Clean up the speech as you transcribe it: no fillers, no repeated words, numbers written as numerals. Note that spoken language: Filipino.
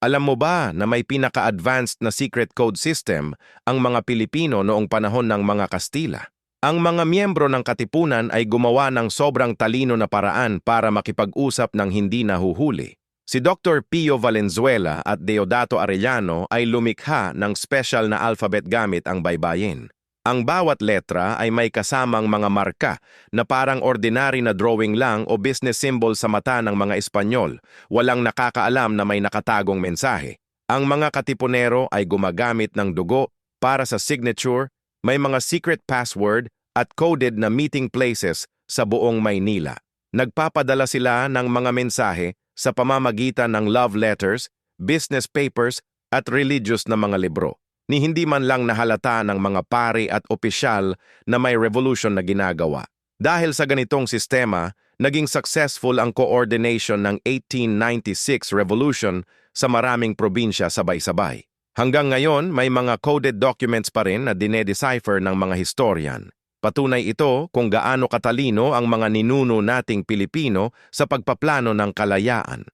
Alam mo ba na may pinaka-advanced na secret code system ang mga Pilipino noong panahon ng mga Kastila? Ang mga miyembro ng Katipunan ay gumawa ng sobrang talino na paraan para makipag-usap ng hindi nahuhuli. Si Dr. Pio Valenzuela at Deodato Arellano ay lumikha ng special na alphabet gamit ang baybayin. Ang bawat letra ay may kasamang mga marka na parang ordinary na drawing lang o business symbol sa mata ng mga Espanyol, walang nakakaalam na may nakatagong mensahe. Ang mga Katipunero ay gumagamit ng dugo para sa signature, may mga secret password at coded na meeting places sa buong Maynila. Nagpapadala sila ng mga mensahe sa pamamagitan ng love letters, business papers at religious na mga libro, ni hindi man lang nahalata ng mga pari at opisyal na may revolution na ginagawa. Dahil sa ganitong sistema, naging successful ang coordination ng 1896 revolution sa maraming probinsya sabay-sabay. Hanggang ngayon, may mga coded documents pa rin na dinedecipher ng mga historian. Patunay ito kung gaano katalino ang mga ninuno nating Pilipino sa pagpaplano ng kalayaan.